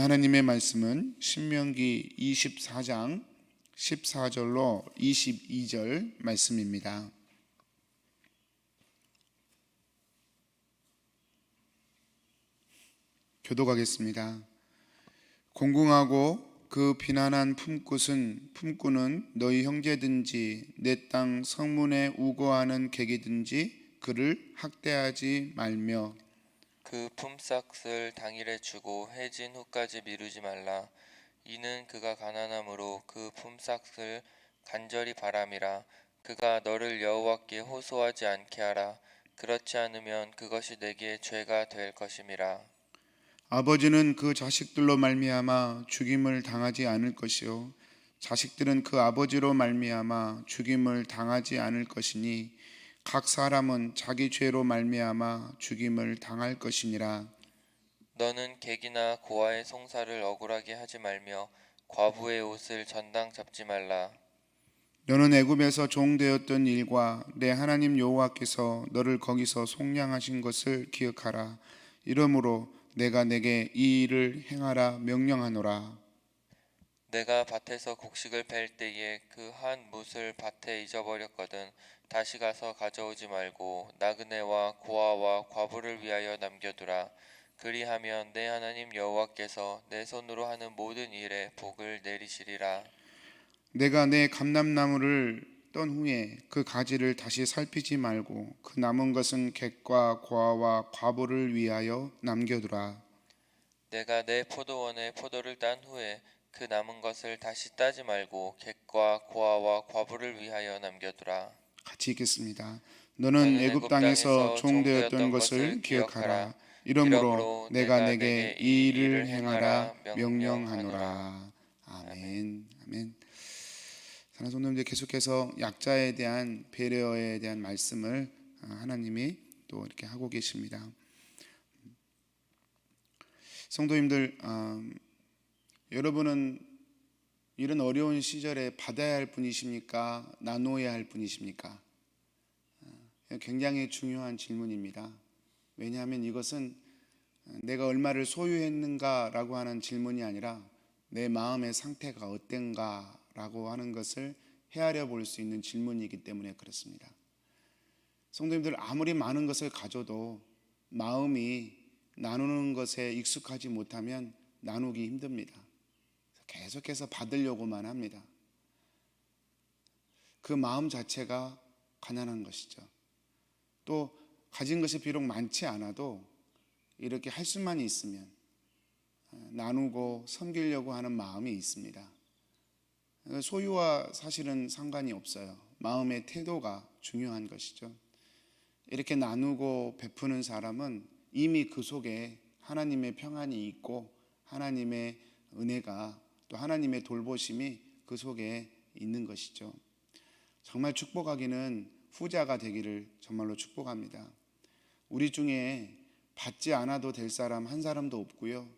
하나님의 말씀은 신명기 24장 14절로 22절 말씀입니다. 교독하겠습니다. 공궁하고 그 비난한 품꾼은 너희 형제든지 내 땅 성문에 우거하는 객이든지 그를 학대하지 말며 그 품삯을 당일에 주고 해진 후까지 미루지 말라. 이는 그가 가난함으로 그 품삯을 간절히 바람이라. 그가 너를 여호와께 호소하지 않게 하라. 그렇지 않으면 그것이 내게 죄가 될 것임이라. 아버지는 그 자식들로 말미암아 죽임을 당하지 않을 것이요 자식들은 그 아버지로 말미암아 죽임을 당하지 않을 것이니 각 사람은 자기 죄로 말미암아 죽임을 당할 것이니라. 너는 객이나 고아의 송사를 억울하게 하지 말며 과부의 옷을 전당 잡지 말라. 너는 애굽에서 종되었던 일과 내 하나님 여호와께서 너를 거기서 속량하신 것을 기억하라. 이러므로 내가 내게 이 일을 행하라 명령하노라. 내가 밭에서 곡식을 뺄 때에 그 한 뭇을 밭에 잊어버렸거든. 다시 가서 가져오지 말고 나그네와 고아와 과부를 위하여 남겨두라. 그리하면 내 하나님 여호와께서 내 손으로 하는 모든 일에 복을 내리시리라. 내가 내 감람나무를 떤 후에 그 가지를 다시 살피지 말고 그 남은 것은 객과 고아와 과부를 위하여 남겨두라. 내가 내 포도원에 포도를 딴 후에 그 남은 것을 다시 따지 말고 객과 고아와 과부를 위하여 남겨두라. 같이 읽겠습니다. 너는 애굽 땅에서 종되었던 것을 기억하라. 이러므로 내가 내게 이 일을 행하라 명령하노라. 아멘. 아멘. 사랑하는 성도님들, 계속해서 약자에 대한 배려에 대한 말씀을 하나님이 또 이렇게 하고 계십니다. 성도님들, 여러분은 이런 어려운 시절에 받아야 할 분이십니까? 나누어야 할 분이십니까? 굉장히 중요한 질문입니다. 왜냐하면 이것은 내가 얼마를 소유했는가라고 하는 질문이 아니라 내 마음의 상태가 어땠는가라고 하는 것을 헤아려 볼 수 있는 질문이기 때문에 그렇습니다. 성도님들, 아무리 많은 것을 가져도 마음이 나누는 것에 익숙하지 못하면 나누기 힘듭니다. 계속해서 받으려고만 합니다. 그 마음 자체가 가난한 것이죠. 또 가진 것이 비록 많지 않아도 이렇게 할 수만 있으면 나누고 섬기려고 하는 마음이 있습니다. 소유와 사실은 상관이 없어요. 마음의 태도가 중요한 것이죠. 이렇게 나누고 베푸는 사람은 이미 그 속에 하나님의 평안이 있고 하나님의 은혜가 또 하나님의 돌보심이 그 속에 있는 것이죠. 정말 축복하기는 후자가 되기를 정말로 축복합니다. 우리 중에 받지 않아도 될 사람 한 사람도 없고요.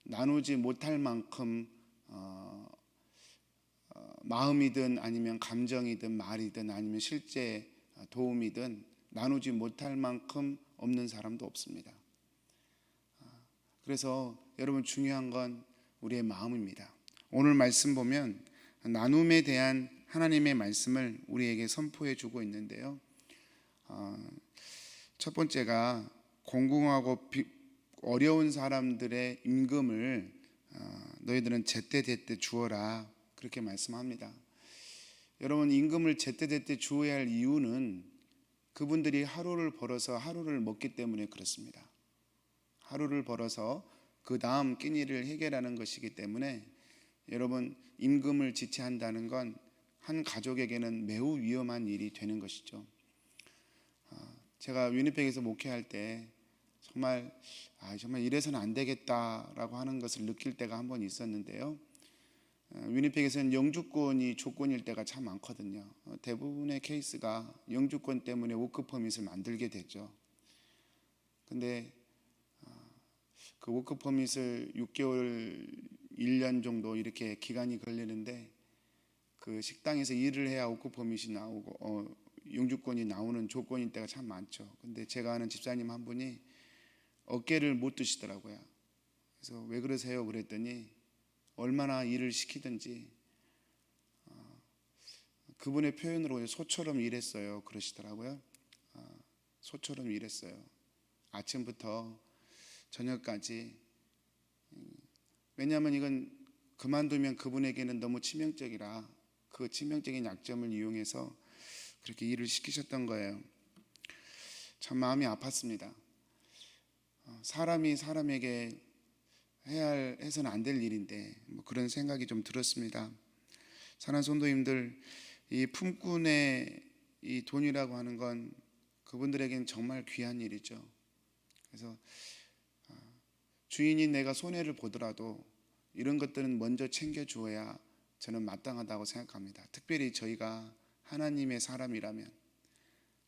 나누지 못할 만큼 마음이든 아니면 감정이든 말이든 아니면 실제 도움이든 나누지 못할 만큼 없는 사람도 없습니다. 그래서 여러분, 중요한 건 우리의 마음입니다. 오늘 말씀 보면 나눔에 대한 하나님의 말씀을 우리에게 선포해 주고 있는데요. 첫 번째가 공공하고 어려운 사람들의 임금을 너희들은 제때제때 주어라, 그렇게 말씀합니다. 여러분, 임금을 제때제때 주어야 할 이유는 그분들이 하루를 벌어서 하루를 먹기 때문에 그렇습니다. 하루를 벌어서 그 다음 끼니를 해결하는 것이기 때문에 여러분, 임금을 지체한다는 건 한 가족에게는 매우 위험한 일이 되는 것이죠. 제가 위니펙에서 목회할 때 정말 이래서는 안 되겠다라고 하는 것을 느낄 때가 한 번 있었는데요. 위니펙에서는 영주권이 조건일 때가 참 많거든요. 대부분의 케이스가 영주권 때문에 워크 퍼밋을 만들게 되죠. 근데 그 워크 퍼밋을 6개월, 1년 정도 이렇게 기간이 걸리는데 그 식당에서 일을 해야 워크 퍼밋이 나오고 영주권이 나오는 조건일 때가 참 많죠. 근데 제가 아는 집사님 한 분이 어깨를 못 드시더라고요. 그래서 왜 그러세요? 그랬더니 얼마나 일을 시키든지 그분의 표현으로 소처럼 일했어요. 그러시더라고요. 소처럼 일했어요. 아침부터 저녁까지. 왜냐하면 이건 그만두면 그분에게는 너무 치명적이라 그 치명적인 약점을 이용해서 그렇게 일을 시키셨던 거예요. 참 마음이 아팠습니다. 사람이 사람에게 해서는 안 될 일인데 뭐 그런 생각이 좀 들었습니다. 사랑하는 성도님들, 이 품꾼의 이 돈이라고 하는 건 그분들에게는 정말 귀한 일이죠. 그래서 주인이 내가 손해를 보더라도 이런 것들은 먼저 챙겨주어야 저는 마땅하다고 생각합니다. 특별히 저희가 하나님의 사람이라면,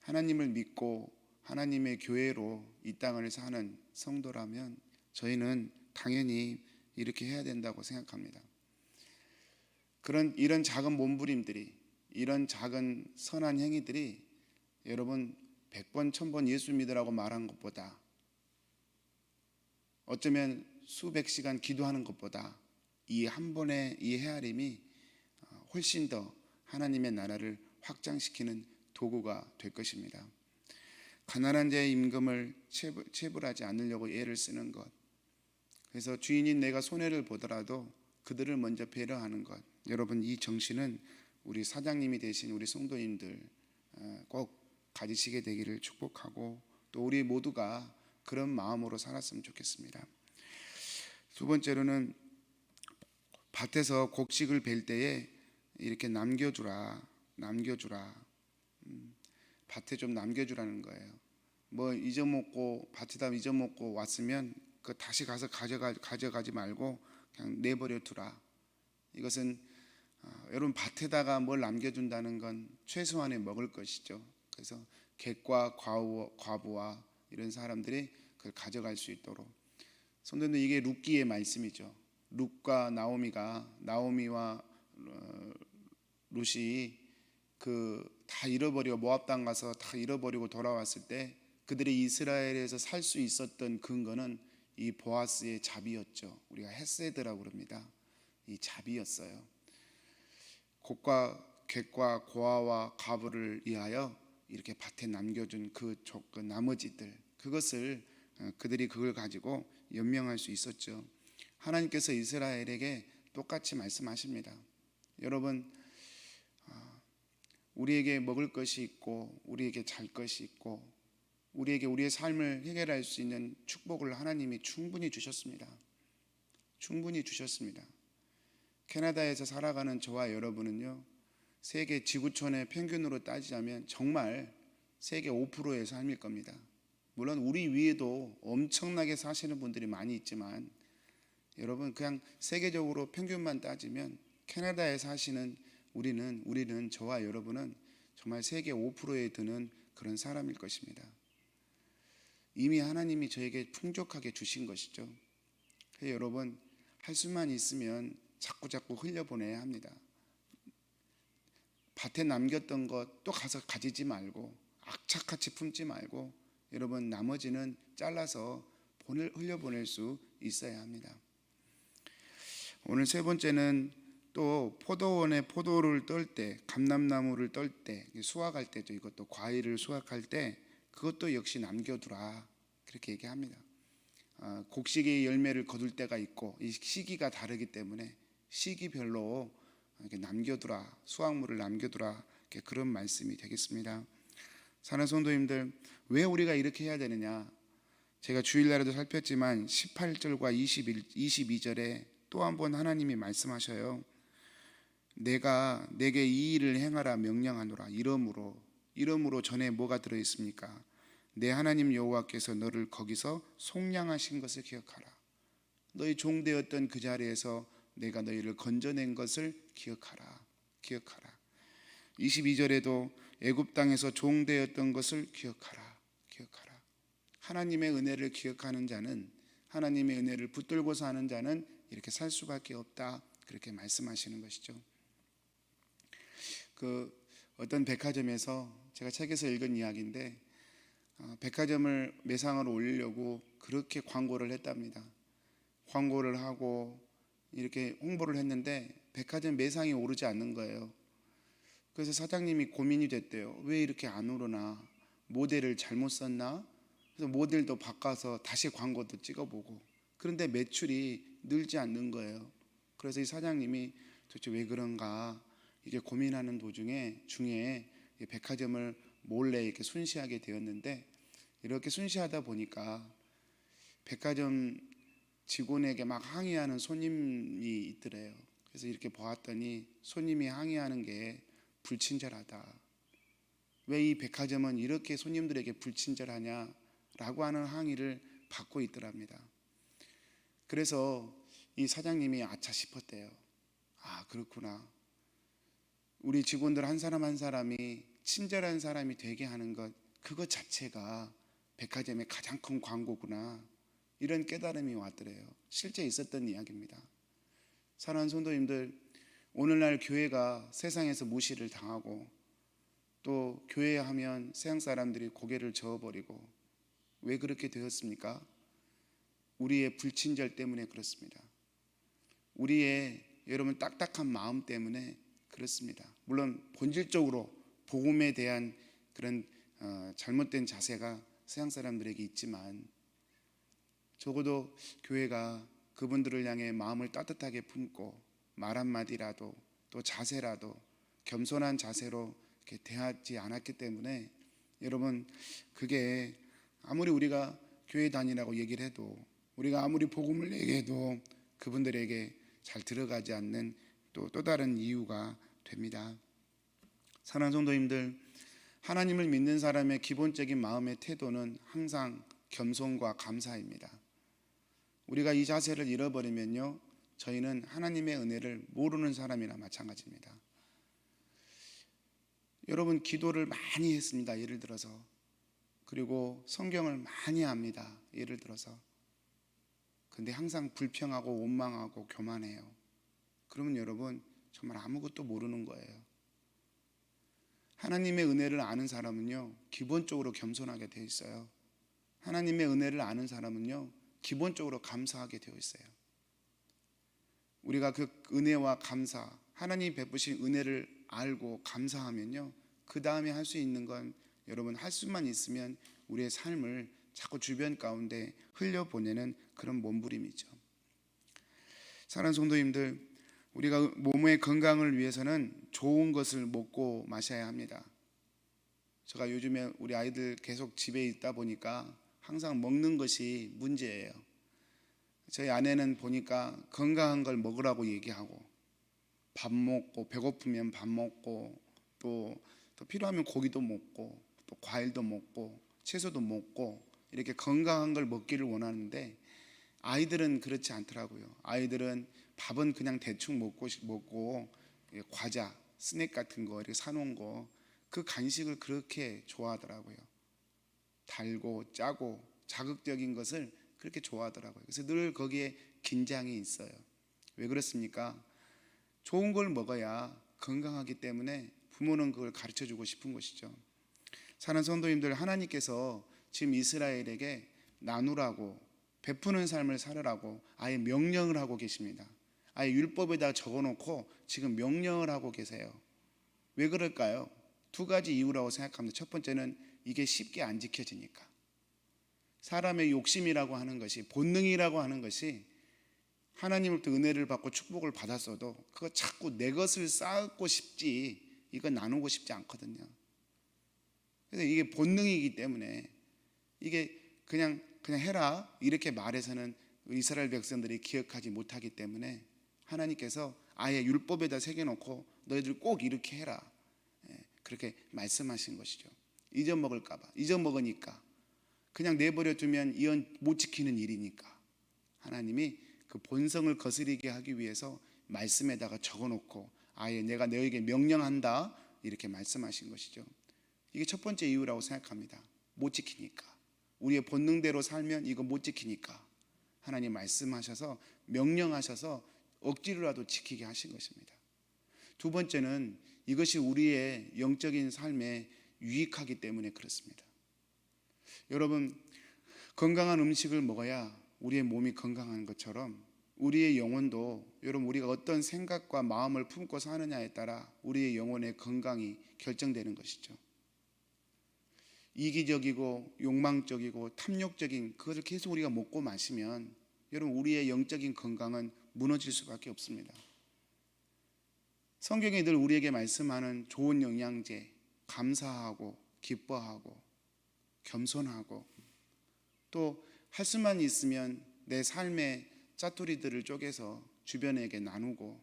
하나님을 믿고 하나님의 교회로 이 땅을 사는 성도라면 저희는 당연히 이렇게 해야 된다고 생각합니다. 이런 작은 몸부림들이, 이런 작은 선한 행위들이 여러분 100번 1000번 예수 믿으라고 말한 것보다, 어쩌면 수백 시간 기도하는 것보다 이 한 번의 이 헤아림이 훨씬 더 하나님의 나라를 확장시키는 도구가 될 것입니다. 가난한 자의 임금을 체불하지 않으려고 애를 쓰는 것, 그래서 주인인 내가 손해를 보더라도 그들을 먼저 배려하는 것, 여러분 이 정신은 우리 사장님이 되신 우리 성도님들 꼭 가지시게 되기를 축복하고, 또 우리 모두가 그런 마음으로 살았으면 좋겠습니다. 두 번째로는 밭에서 곡식을 벨 때에 이렇게 남겨주라. 밭에 좀 남겨주라는 거예요. 뭐 잊어먹고 밭에다 잊어먹고 왔으면 그 다시 가서 가져가지 말고 그냥 내버려 두라. 이것은 여러분 밭에다가 뭘 남겨둔다는 건 최소한의 먹을 것이죠. 그래서 객과 과부와 이런 사람들이 그걸 가져갈 수 있도록. 성도님들, 이게 룻기의 말씀이죠. 룻과 나오미와 룻이 다 잃어버리고 모압 땅 가서 다 잃어버리고 돌아왔을 때 그들이 이스라엘에서 살 수 있었던 근거는 이 보아스의 자비였죠. 우리가 헤세드라고 그럽니다. 이 자비였어요. 객과 고아와 과부를 위하여 이렇게 밭에 남겨준 그 나머지들, 그들이 그걸 가지고 연명할 수 있었죠. 하나님께서 이스라엘에게 똑같이 말씀하십니다. 여러분, 우리에게 먹을 것이 있고 우리에게 잘 것이 있고 우리에게 우리의 삶을 해결할 수 있는 축복을 하나님이 충분히 주셨습니다. 캐나다에서 살아가는 저와 여러분은요, 세계 지구촌의 평균으로 따지자면 정말 세계 5%의 삶일 겁니다. 물론 우리 위에도 엄청나게 사시는 분들이 많이 있지만 여러분 그냥 세계적으로 평균만 따지면 캐나다에 사시는 우리는 저와 여러분은 정말 세계 5%에 드는 그런 사람일 것입니다. 이미 하나님이 저에게 풍족하게 주신 것이죠. 그래서 여러분 할 수만 있으면 자꾸 흘려보내야 합니다. 밭에 남겼던 것 또 가서 가지지 말고 악착같이 품지 말고 여러분 나머지는 잘라서 흘려보낼 수 있어야 합니다. 오늘 세 번째는 또 포도원에 포도를 떨 때, 감람나무를 떨 때, 수확할 때죠. 이것도 과일을 수확할 때 그것도 역시 남겨두라, 그렇게 얘기합니다. 곡식의 열매를 거둘 때가 있고 이 시기가 다르기 때문에 시기별로 이렇게 남겨두라, 수확물을 남겨두라, 그런 말씀이 되겠습니다. 사랑하는 성도님들, 왜 우리가 이렇게 해야 되느냐? 제가 주일날에도 살폈지만 18절과 22절에 또 한 번 하나님이 말씀하셔요. 내가 내게 이 일을 행하라 명령하노라. 이러므로 전에 뭐가 들어있습니까? 내 하나님 여호와께서 너를 거기서 속량하신 것을 기억하라. 너희 종되었던 그 자리에서 내가 너희를 건져낸 것을 기억하라. 22절에도 애굽 땅에서 종되었던 것을 기억하라. 하나님의 은혜를 기억하는 자는, 하나님의 은혜를 붙들고 사는 자는 이렇게 살 수밖에 없다, 그렇게 말씀하시는 것이죠. 어떤 백화점에서 제가 책에서 읽은 이야기인데 백화점을 매상으로 올리려고 그렇게 광고를 했답니다. 광고를 하고 이렇게 홍보를 했는데 백화점 매상이 오르지 않는 거예요. 그래서 사장님이 고민이 됐대요. 왜 이렇게 안 오르나? 모델을 잘못 썼나? 그래서 모델도 바꿔서 다시 광고도 찍어보고, 그런데 매출이 늘지 않는 거예요. 그래서 이 사장님이 도대체 왜 그런가 이게 고민하는 중에 백화점을 몰래 이렇게 순시하게 되었는데, 이렇게 순시하다 보니까 백화점 직원에게 막 항의하는 손님이 있더래요. 그래서 이렇게 보았더니 손님이 항의하는 게 불친절하다. 왜 이 백화점은 이렇게 손님들에게 불친절하냐라고 하는 항의를 받고 있더랍니다. 그래서 이 사장님이 아차 싶었대요. 아, 그렇구나. 우리 직원들 한 사람 한 사람이 친절한 사람이 되게 하는 것, 그것 자체가 백화점의 가장 큰 광고구나, 이런 깨달음이 왔더래요. 실제 있었던 이야기입니다. 사랑하는 성도님들, 오늘날 교회가 세상에서 무시를 당하고 또 교회 하면 세상 사람들이 고개를 저어버리고, 왜 그렇게 되었습니까? 우리의 불친절 때문에 그렇습니다. 우리의 여러분 딱딱한 마음 때문에 그렇습니다. 물론 본질적으로 복음에 대한 그런 잘못된 자세가 세상 사람들에게 있지만, 적어도 교회가 그분들을 향해 마음을 따뜻하게 품고 말 한마디라도 또 자세라도 겸손한 자세로 이렇게 대하지 않았기 때문에, 여러분 그게 아무리 우리가 교회 다니라고 얘기를 해도, 우리가 아무리 복음을 얘기해도 그분들에게 잘 들어가지 않는 또 다른 이유가 됩니다. 사랑하는 성도님들, 하나님을 믿는 사람의 기본적인 마음의 태도는 항상 겸손과 감사입니다. 우리가 이 자세를 잃어버리면요, 저희는 하나님의 은혜를 모르는 사람이나 마찬가지입니다. 여러분 기도를 많이 했습니다. 예를 들어서. 그리고 성경을 많이 합니다. 예를 들어서. 근데 항상 불평하고 원망하고 교만해요. 그러면 여러분 정말 아무것도 모르는 거예요. 하나님의 은혜를 아는 사람은요, 기본적으로 겸손하게 되어 있어요. 하나님의 은혜를 아는 사람은요, 기본적으로 감사하게 되어 있어요. 우리가 그 은혜와 감사, 하나님이 베푸신 은혜를 알고 감사하면요, 그 다음에 할 수 있는 건, 여러분 할 수만 있으면 우리의 삶을 자꾸 주변 가운데 흘려보내는 그런 몸부림이죠. 사랑하는 성도님들, 우리가 몸의 건강을 위해서는 좋은 것을 먹고 마셔야 합니다. 제가 요즘에 우리 아이들 계속 집에 있다 보니까 항상 먹는 것이 문제예요. 저희 아내는 보니까 건강한 걸 먹으라고 얘기하고, 밥 먹고 배고프면 밥 먹고, 또 필요하면 고기도 먹고, 또 과일도 먹고, 채소도 먹고, 이렇게 건강한 걸 먹기를 원하는데, 아이들은 그렇지 않더라고요. 아이들은 밥은 그냥 대충 먹고 과자, 스낵 같은 거 이렇게 사놓은 거, 그 간식을 그렇게 좋아하더라고요. 달고 짜고 자극적인 것을 그렇게 좋아하더라고요. 그래서 늘 거기에 긴장이 있어요. 왜 그렇습니까? 좋은 걸 먹어야 건강하기 때문에 부모는 그걸 가르쳐주고 싶은 것이죠. 사랑하는 성도님들, 하나님께서 지금 이스라엘에게 나누라고, 베푸는 삶을 살으라고 아예 명령을 하고 계십니다. 아예 율법에다 적어놓고 지금 명령을 하고 계세요. 왜 그럴까요? 두 가지 이유라고 생각합니다. 첫 번째는 이게 쉽게 안 지켜지니까. 사람의 욕심이라고 하는 것이, 본능이라고 하는 것이, 하나님으로부터 은혜를 받고 축복을 받았어도 그거 자꾸 내 것을 쌓고 싶지, 이거 나누고 싶지 않거든요. 그래서 이게 본능이기 때문에, 이게 그냥 해라 이렇게 말해서는 이스라엘 백성들이 기억하지 못하기 때문에 하나님께서 아예 율법에다 새겨놓고 너희들 꼭 이렇게 해라, 그렇게 말씀하신 것이죠. 잊어먹을까봐, 잊어먹으니까 그냥 내버려 두면 이건 못 지키는 일이니까 하나님이 그 본성을 거스리게 하기 위해서 말씀에다가 적어놓고 아예 내가 너에게 명령한다 이렇게 말씀하신 것이죠. 이게 첫 번째 이유라고 생각합니다. 못 지키니까, 우리의 본능대로 살면 이거 못 지키니까 하나님 말씀하셔서 명령하셔서 억지로라도 지키게 하신 것입니다. 두 번째는 이것이 우리의 영적인 삶에 유익하기 때문에 그렇습니다. 여러분, 건강한 음식을 먹어야 우리의 몸이 건강한 것처럼 우리의 영혼도 여러분 우리가 어떤 생각과 마음을 품고 사느냐에 따라 우리의 영혼의 건강이 결정되는 것이죠. 이기적이고 욕망적이고 탐욕적인 그것을 계속 우리가 먹고 마시면 여러분 우리의 영적인 건강은 무너질 수밖에 없습니다. 성경이 늘 우리에게 말씀하는 좋은 영양제, 감사하고 기뻐하고 겸손하고 또 할 수만 있으면 내 삶의 짜투리들을 쪼개서 주변에게 나누고,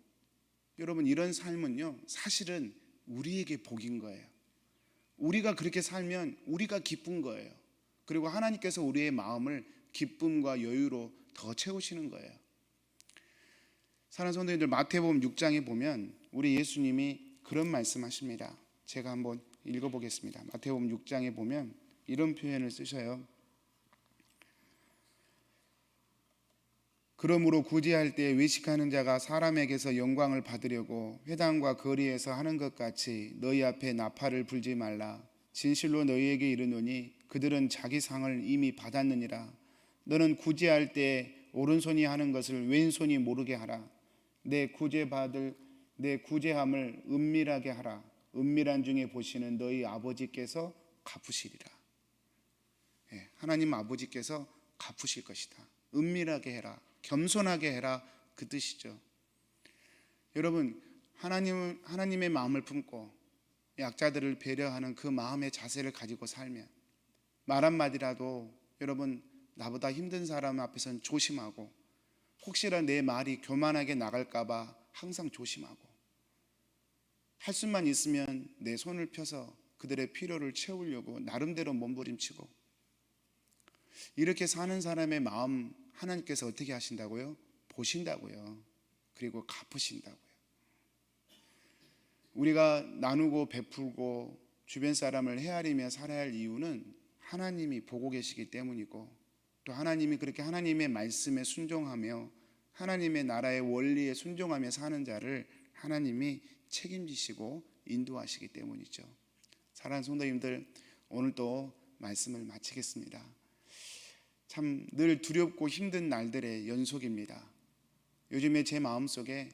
여러분 이런 삶은요 사실은 우리에게 복인 거예요. 우리가 그렇게 살면 우리가 기쁜 거예요. 그리고 하나님께서 우리의 마음을 기쁨과 여유로 더 채우시는 거예요. 사랑하는 성도님들, 마태복음 6장에 보면 우리 예수님이 그런 말씀하십니다. 제가 한번 읽어보겠습니다. 마태복음 6장에 보면 이런 표현을 쓰셔요. 그러므로 구제할 때 외식하는 자가 사람에게서 영광을 받으려고 회당과 거리에서 하는 것 같이 너희 앞에 나팔을 불지 말라. 진실로 너희에게 이르노니 그들은 자기 상을 이미 받았느니라. 너는 구제할 때 오른손이 하는 것을 왼손이 모르게 하라. 내 구제함을 은밀하게 하라. 은밀한 중에 보시는 너희 아버지께서 갚으시리라. 하나님 아버지께서 갚으실 것이다. 은밀하게 해라. 겸손하게 해라, 그 뜻이죠. 여러분, 하나님의 마음을 품고 약자들을 배려하는 그 마음의 자세를 가지고 살면 말 한마디라도 여러분 나보다 힘든 사람 앞에서는 조심하고, 혹시나 내 말이 교만하게 나갈까 봐 항상 조심하고, 할 수만 있으면 내 손을 펴서 그들의 필요를 채우려고 나름대로 몸부림치고, 이렇게 사는 사람의 마음 하나님께서 어떻게 하신다고요? 보신다고요. 그리고 갚으신다고요. 우리가 나누고 베풀고 주변 사람을 헤아리며 살아야 할 이유는 하나님이 보고 계시기 때문이고, 또 하나님이 그렇게 하나님의 말씀에 순종하며 하나님의 나라의 원리에 순종하며 사는 자를 하나님이 책임지시고 인도하시기 때문이죠. 사랑하는 성도님들, 오늘 또 말씀을 마치겠습니다. 참 늘 두렵고 힘든 날들의 연속입니다. 요즘에 제 마음속에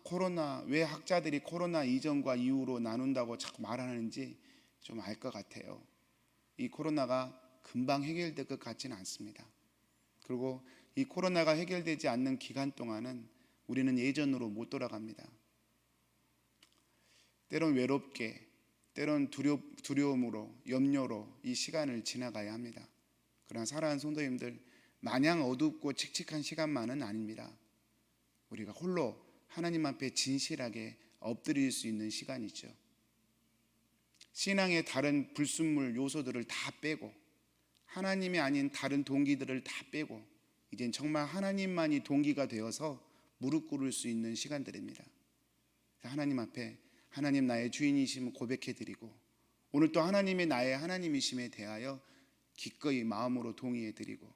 코로나, 왜 학자들이 코로나 이전과 이후로 나눈다고 자꾸 말하는지 좀 알 것 같아요. 이 코로나가 금방 해결될 것 같지는 않습니다. 그리고 이 코로나가 해결되지 않는 기간 동안은 우리는 예전으로 못 돌아갑니다. 때론 외롭게, 때론 두려움으로, 염려로 이 시간을 지나가야 합니다. 그러나 사랑하는 성도님들, 마냥 어둡고 칙칙한 시간만은 아닙니다. 우리가 홀로 하나님 앞에 진실하게 엎드릴 수 있는 시간이죠. 신앙의 다른 불순물 요소들을 다 빼고, 하나님이 아닌 다른 동기들을 다 빼고, 이젠 정말 하나님만이 동기가 되어서 무릎 꿇을 수 있는 시간들입니다. 하나님 앞에 하나님 나의 주인이심을 고백해드리고, 오늘 또 하나님의 나의 하나님이심에 대하여 기꺼이 마음으로 동의해드리고,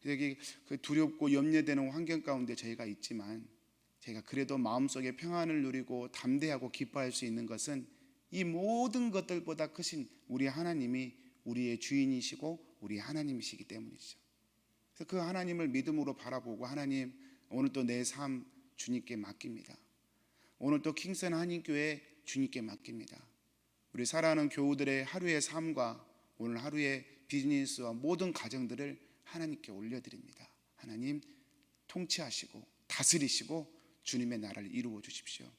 여기 그 두렵고 염려되는 환경 가운데 저희가 있지만, 제가 그래도 마음속에 평안을 누리고 담대하고 기뻐할 수 있는 것은 이 모든 것들보다 크신 우리 하나님이 우리의 주인이시고 우리 하나님이시기 때문이죠. 그래서 그 하나님을 믿음으로 바라보고, 하나님 오늘 또 내 삶 주님께 맡깁니다. 오늘 또 킹선 한인교회 주님께 맡깁니다. 우리 사랑하는 교우들의 하루의 삶과 오늘 하루의 비즈니스와 모든 가정들을 하나님께 올려드립니다. 하나님 통치하시고 다스리시고 주님의 나라를 이루어 주십시오.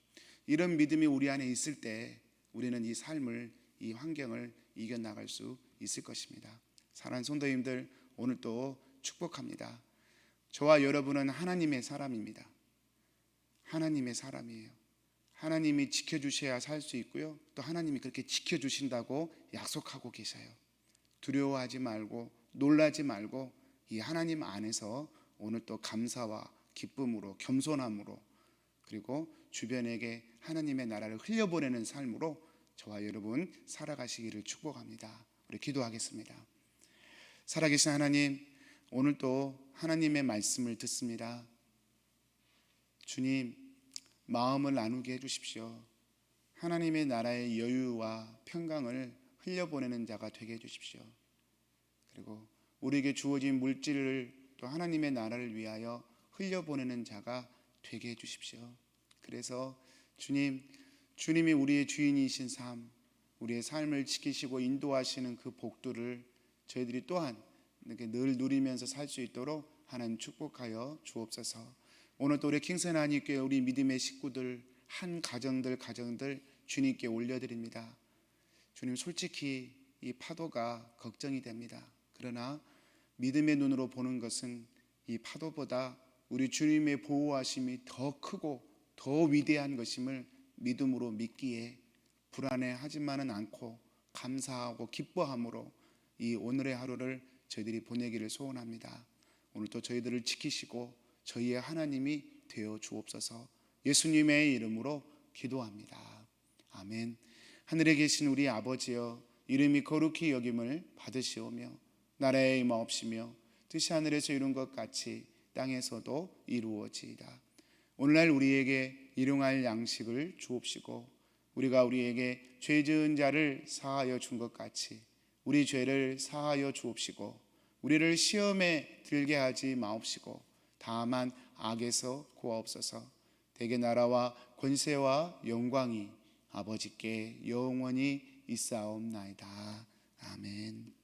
이런 믿음이 우리 안에 있을 때 우리는 이 삶을, 이 환경을 이겨나갈 수 있을 것입니다. 사랑하는 성도님들, 오늘 또 축복합니다. 저와 여러분은 하나님의 사람입니다. 하나님의 사람이에요. 하나님이 지켜주셔야 살 수 있고요, 또 하나님이 그렇게 지켜주신다고 약속하고 계셔요. 두려워하지 말고 놀라지 말고 이 하나님 안에서 오늘 또 감사와 기쁨으로, 겸손함으로, 그리고 주변에게 하나님의 나라를 흘려보내는 삶으로 저와 여러분 살아가시기를 축복합니다. 우리 기도하겠습니다. 살아계신 하나님, 오늘 또 하나님의 말씀을 듣습니다. 주님, 마음을 나누게 해주십시오. 하나님의 나라의 여유와 평강을 흘려보내는 자가 되게 해주십시오. 그리고 우리에게 주어진 물질을 또 하나님의 나라를 위하여 흘려보내는 자가 되게 해주십시오. 그래서 주님이 우리의 주인이신 삶, 우리의 삶을 지키시고 인도하시는 그 복들을 저희들이 또한 이렇게 늘 누리면서 살 수 있도록 하나님 축복하여 주옵소서. 오늘 또 우리 킹선 한인교회 우리 믿음의 식구들 한 가정들 주님께 올려드립니다. 주님, 솔직히 이 파도가 걱정이 됩니다. 그러나 믿음의 눈으로 보는 것은 이 파도보다 우리 주님의 보호하심이 더 크고 더 위대한 것임을 믿음으로 믿기에 불안해하지만은 않고 감사하고 기뻐함으로 이 오늘의 하루를 저희들이 보내기를 소원합니다. 오늘도 저희들을 지키시고 저희의 하나님이 되어 주옵소서. 예수님의 이름으로 기도합니다. 아멘. 하늘에 계신 우리 아버지여, 이름이 거룩히 여김을 받으시오며 나라의 임하옵시며 뜻이 하늘에서 이룬 것 같이 땅에서도 이루어지이다. 오늘날 우리에게 일용할 양식을 주옵시고 우리가 우리에게 죄 지은 자를 사하여 준 것 같이 우리 죄를 사하여 주옵시고 우리를 시험에 들게 하지 마옵시고 다만 악에서 구하옵소서. 대개 나라와 권세와 영광이 아버지께 영원히 있사옵나이다. 아멘.